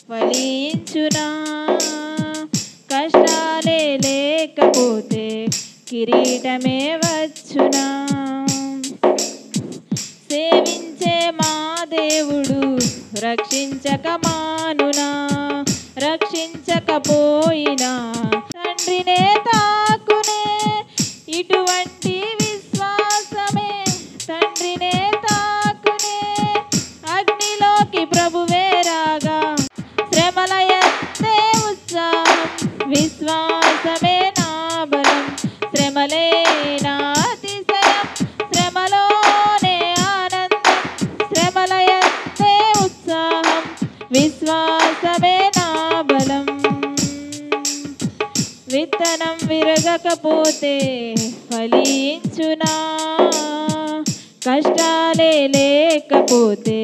ఫలించునా. కష్టాలే లేకపోతే కిరీటమే వచ్చునా. సేవించే మా దేవుడు రక్షించక మానునా. రక్షించకపోయినా తండ్రినే తాకునే. ఇటువంటి విశ్వాసమే తండ్రినే తాకునే. అగ్నిలోకి ప్రభువే రాగా శ్రమల యందే ఉత్సాహం. విశ్వాసమే నా బలం, శ్రమలే నా అతిశయం. శ్రమలోనే ఆనందం, శ్రమల యందే ఉత్సాహం. విశ్వాసమే నా బలం. విత్తనం విరగకపోతే ఫలించునా. కష్టాలే లేకపోతే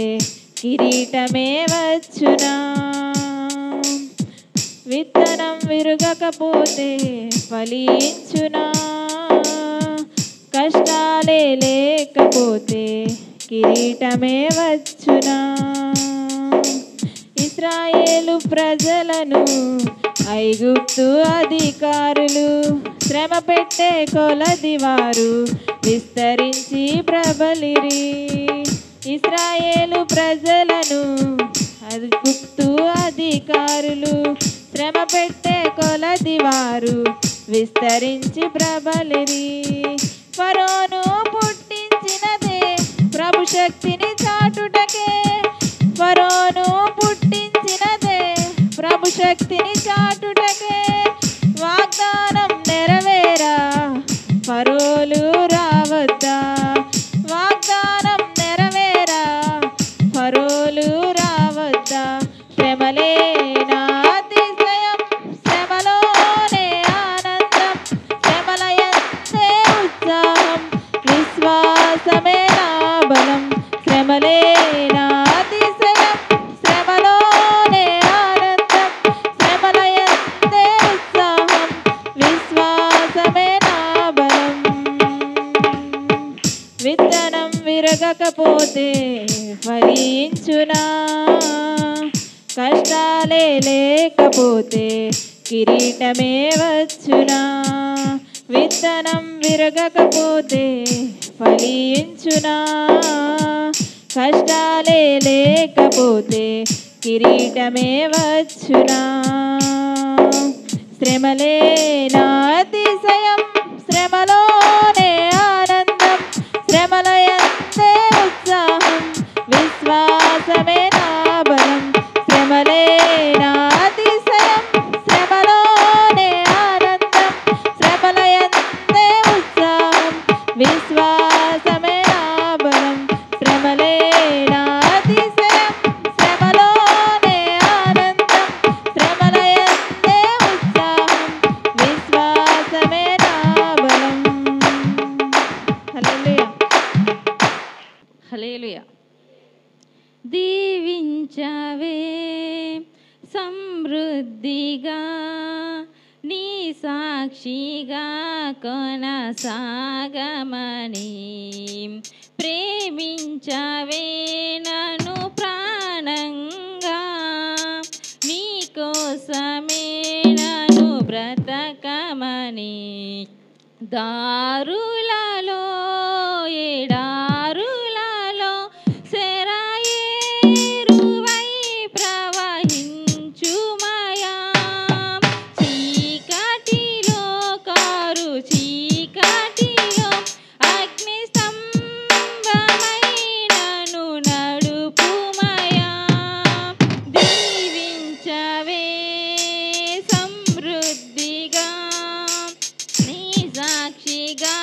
కిరీటమే వచ్చునా. విత్తనం విరగకపోతే ఫలించునా. కష్టాలే లేకపోతే కిరీటమే వచ్చునా. ఇశ్రాయేలు ప్రజలను ఐగుప్తు అధికారులు శ్రమ పెట్టే కొలది వారు విస్తరించి ప్రబలిరి. ఇశ్రాయేలు ప్రజలను ఐగుప్తు అధికారులు శ్రమ పెట్టే కొలది వారు విస్తరించి ప్రబలిరి. ఫరోను పుట్టించినదే ప్రభు శక్తిని చాటుటకే. ఫరోను పుట్టించినదే ప్రభు శక్తిని చాటుటకే. వాగ్దానం నెరవేరా ఫరోలు రావద్దా. వాగ్దానం నెరవేరా ఫరోలు రావద్దా. శ్రమలే నా అతిశయం, శ్రమలోనే ఆనందం. శ్రమల యందే ఉత్సాహం, విశ్వాసమే నా బలం. శ్రమలే నా అతిశయం, శ్రమలోనే ఆనందం. శ్రమల యందే ఉత్సాహం, విశ్వాసమే నా బలం. విత్తనం విరగకపోతే ఫలించునా. కష్టాలే లేకపోతే కిరీటమే వచ్చునా. విత్తనం విరగకపోతే ఫలించునా. కష్టాలే లేకపోతే కిరీటమే వచ్చునా. శ్రమలే నా అతిశయం, శ్రమలోనే ఆనందం. శ్రమల యందే ఉత్సాహం, విశ్వాసమే నా బలం. శ్రమలే నా అతిశయం, శ్రమలోనే ఆనందం. శ్రమల యందే ఉత్సాహం, విశ్వాసమే నా బలం. శ్రమలే నా అతిశయం, శ్రమలోనే ఆనందం. శ్రమల యందే ఉత్సాహం, విశ్వాసమే నా బలం. హల్లెలూయా, హల్లెలూయా. దీవించవే సమృద్ధిగా, నీ సాక్షిగా కొనసాగమని. ప్రేమించవే నన్ను ప్రాణంగా, నీ కోసమే నన్ను బ్రతకమని. దారులలో ఎడారులలో సెరాయేరువై ప్రవహించుమయా. చీకటిలో కారు చీకటిలో అగ్ని స్తంభమై నన్ను నడుపుమయా. దీవించవే సమృద్ధిగా, నీ సాక్షిగా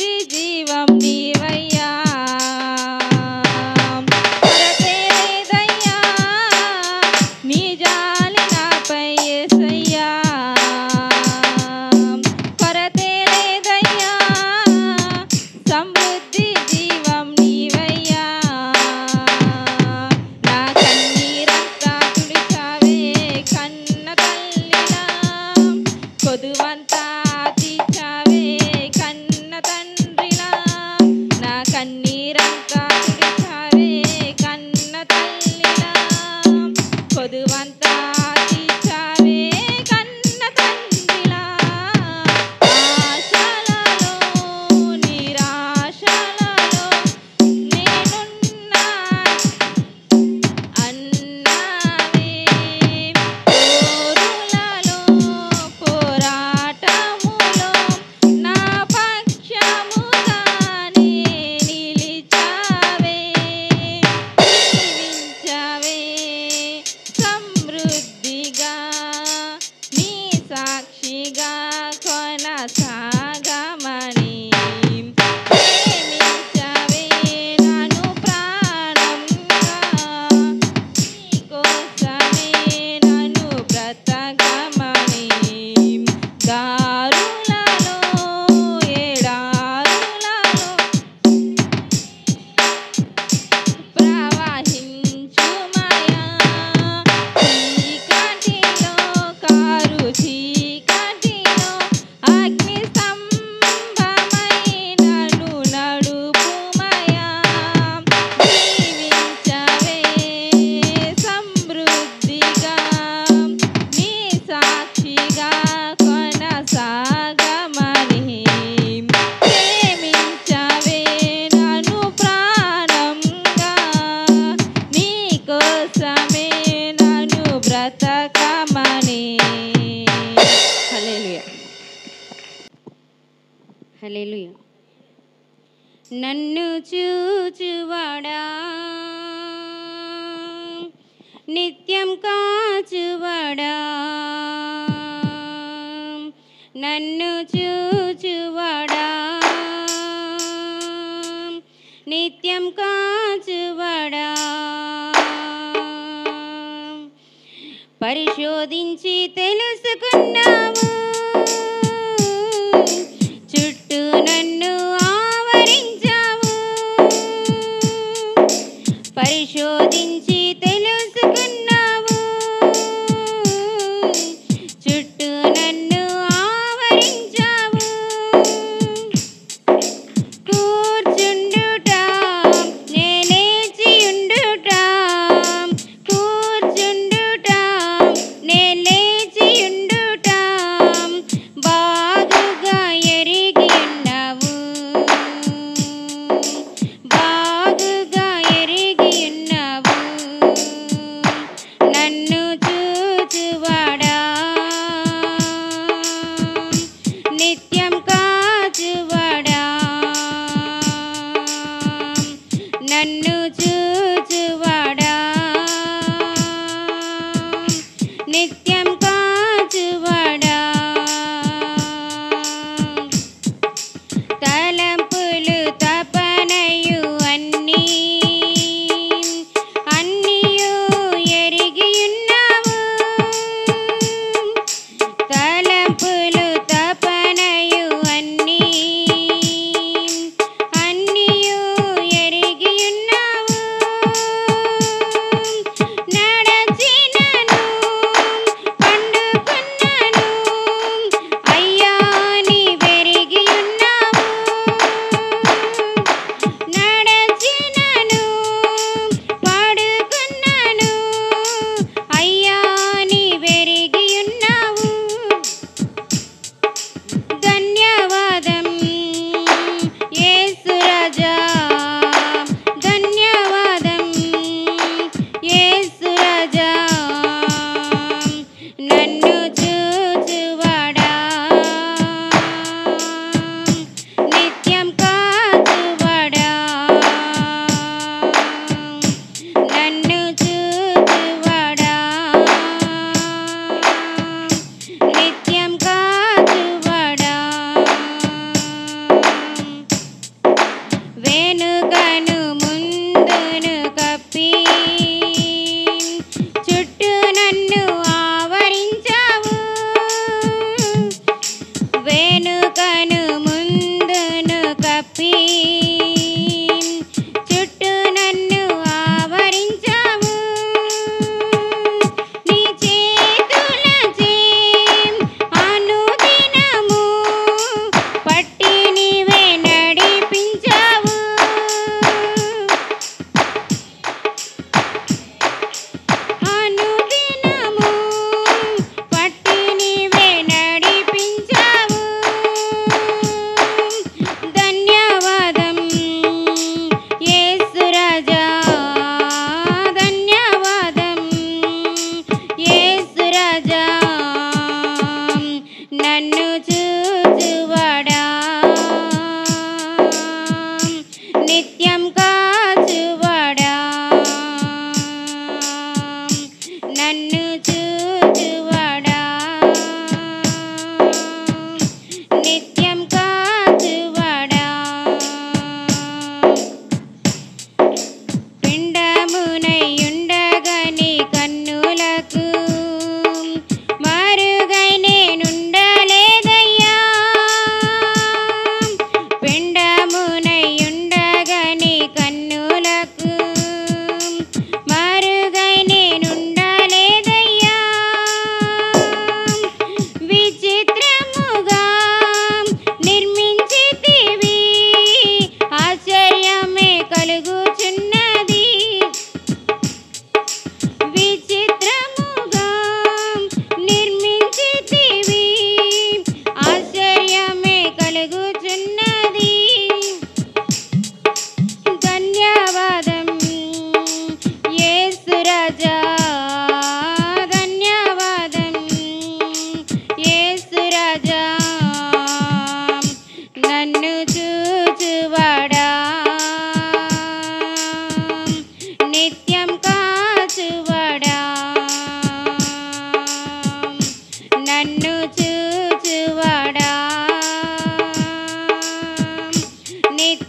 సమృద్ధి జీవం నీవయ్యా కొరతే లేదయ్యా నీ జాలి నాపై యేసయ్యా కొరతే లేదయ్యా సమృద్ధి జీవం నీవయ్యా నా కన్నీరంతా తుడిచావే కన్న తల్లిలా కొదువంతా తీర్చావే కన్న తండ్రిలా నా కన్నీరంతా తుడిచావే కన్న తల్లిలా కొదువంతా తీర్చావే కన్న తండ్రిలా ఆశలలో నిరాశలలో నేనున్నా అన్నావే పోరులలో పోరాటములో నా పక్షముగానే నిలిచావే జీవించావే సమృద్ధిగా నీ సాక్షిగా కొనసాగమని ప్రేమించావే నన్ను ప్రాణంగా నీకోసమే నన్ను బ్రతకమని దారులలో ఎడారులలో ప్రవహించుమయా చీకటిలో కారు చీకటిలో అగ్ని స్తంభమై నన్ను నడుపుమయా జీవించవే సమృద్ధిగా నీ సాక్షిగా కొనసాగమని ప్రేమించవే నన్ను ప్రాణంగా నీకోసమే నన్ను బ్రతకమని హల్లెలూయా హల్లెలూయా నన్ను చూచువాడా నిత్యం కాచువాడా నన్ను చూచువాడా నిత్యం కాచువాడా పరిశోధించి తెలుసుకున్నావు చుట్టూ నన్ను ఆవరించావు పరిశోధించి తెలుసుకున్నావు చుట్టూ నన్ను ఆవరించావు కూర్చుండుట నేనేచియుండుట కూర్చుండుట నేనేచియుండుట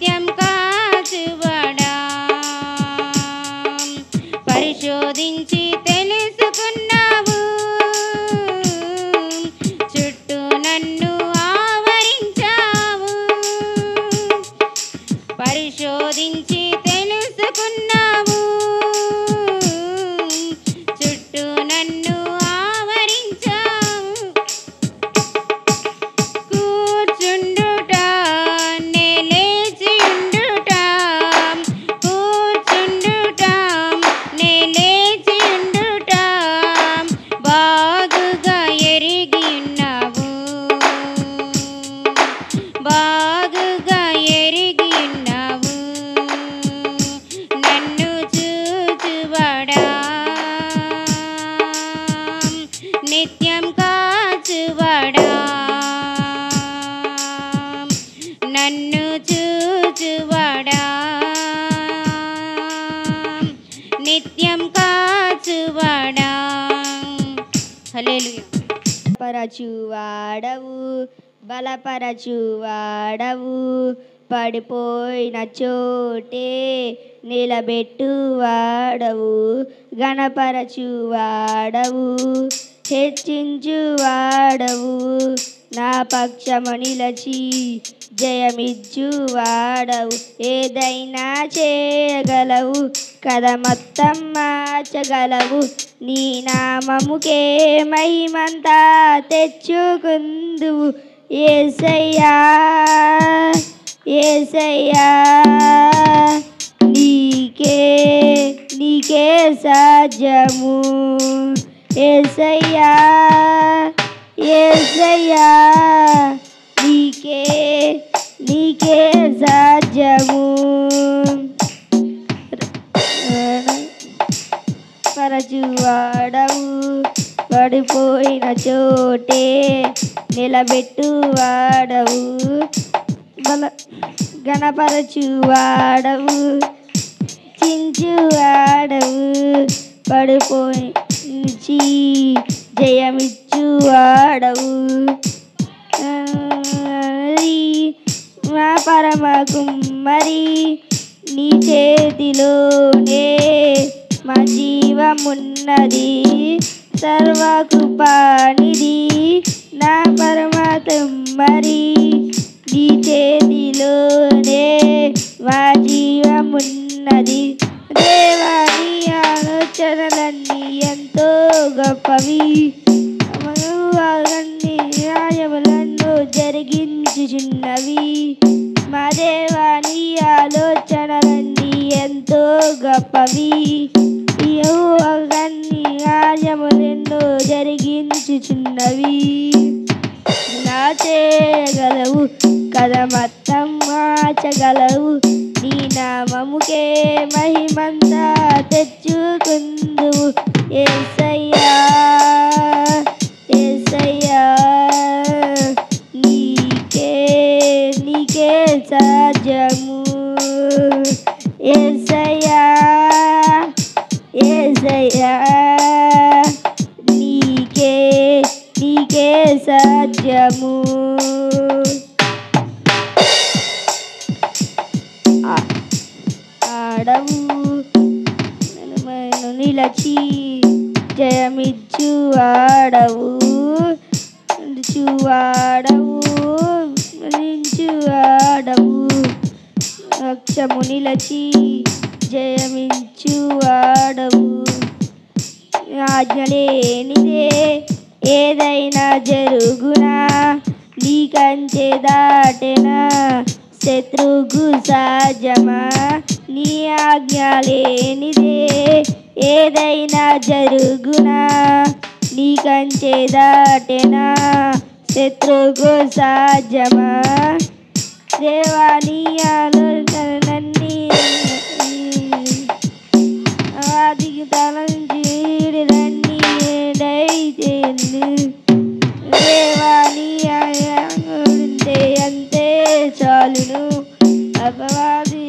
నిత్యం కాచువడా పరిశోధించి తెలుసుకున్నావు చుట్టూ నన్ను ఆవరించావు పరిశోధించి తెలుసుకున్నావు చుట్టూ నన్ను ఆవరించావు కూర్చుండుట నే లేచియుండుట కూర్చుండుట నే లేచియుండుట బాగుగా ఎరిగి ఉన్నావు బాగుగా ఎరిగి ఉన్నావు నన్ను చూచువడా నిత్యం కాచువడా నన్ను చూచువడా నిత్యం కాచువడా హల్లెలూయా పరచువాడవు బలపరచువాడవు పడిపోయిన చోటే నిలబెట్టువాడవు గణపరచువాడవు హెచ్చించువాడవు నా పక్షము నిలచి జయమిచ్చువాడవు ఏదైనా చేయగలవు కథ మొత్తం మార్చగలవు నీ నామముకే మహిమంతా తెచ్చుకుందువు యేసయ్యా యేసయ్యా నీకే నీకే సాధ్యము యేసయ్యా యేసయ్యా నీకే నీకే సాధ్యము పరచువాడవు పడిపోయిన చోటే నిలబెట్టువాడవు బల గణపరచువాడవు చించువాడవు పడిపోయి జయమిచ్చువాడవు మా పరమ కుమ్మరి నీ చేతిలోనే మా జీవమున్నది సర్వకృపానిధి నా పరమాత్మరి నీ చేతిలోనే మా జీవమున్నది దేవా నీ ఆలోచనలన్నీ ఎంతో గొప్పవి అన్ని న్యాయములను జరిగించుచున్నవి మా దేవా నీ ఆలోచనలన్నీ ఎంతో గొప్పవి అన్ని న్యాయములను జరిగించుచున్నవి నా చేయగలవు కథ మొత్తం మార్చగలవు నీ నామముకే మహిమంతా తెచ్చుకుందువు యేసయ్యా యేసయ్యా నీకే నీకే సాధ్యము యేసయ్యా యేసయ్యా నీకే నీకే సాధ్యము ఆడవు నన్ను నిలచి జయమిచ్చువాడవు నిలుచువాడవు నిలిచువాడవు అక్షము నిలచి జయమిచ్చువాడవు ఆజ్ఞలేనిదే ఏదైనా జరుగునా నీ కంచె దాటెనా శత్రుగు సాజమా నీ ఆజ్ఞ లేనిదే ఏదైనా జరుగునా నీ కంచె దాటెనా శత్రుగు సాజమా దేవా నీ ఆలోచనలన్నీ ఆదికి తలంచీడులన్నీ ఏడైతేను దేవా నీ ఉంటే అంతే చాలును అపవాది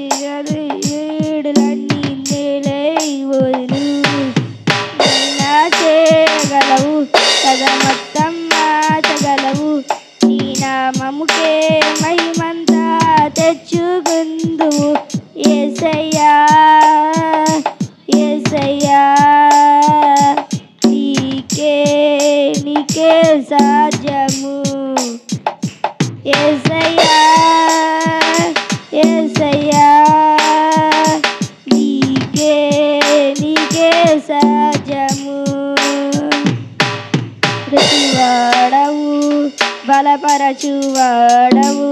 ఏడులన్నీ నేలైపోదును నా చేయగలవు కదా మొత్తం మార్చగలవు నీ నామముకే మహిమంతా తెచ్చుకుంది బంధువు యేసయ్యా యేసయ్యా నీకే నీకే సాధ్యము యేసయ్యా యేసయ్యా నీకే నీకే సాధ్యము ప్రతివాడవు బలపరచువాడవు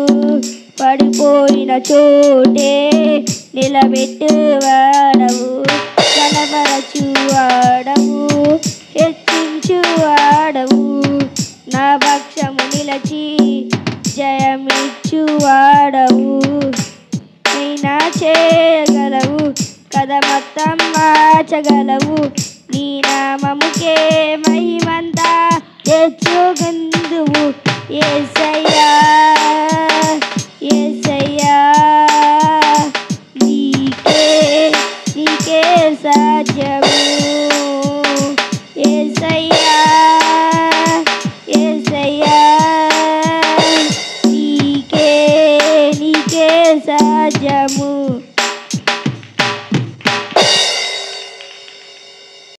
పడిపోయిన చోటే నిలబెట్టువాడవు బలపరచువాడవు హెచ్చించువాడవు నా పక్షము నిలచి జయమిచ్చువాడవు అయినా చేయగలవు కథ మొత్తం మార్చగలవు నీ నామముకే మహిమంతా తెచ్చుకుందువు యేసయ్యా యేసయ్యా నీకే నీకే సాధ్యము యేసయ్యా యేసయ్యా నీకే నీకే సాధ్యము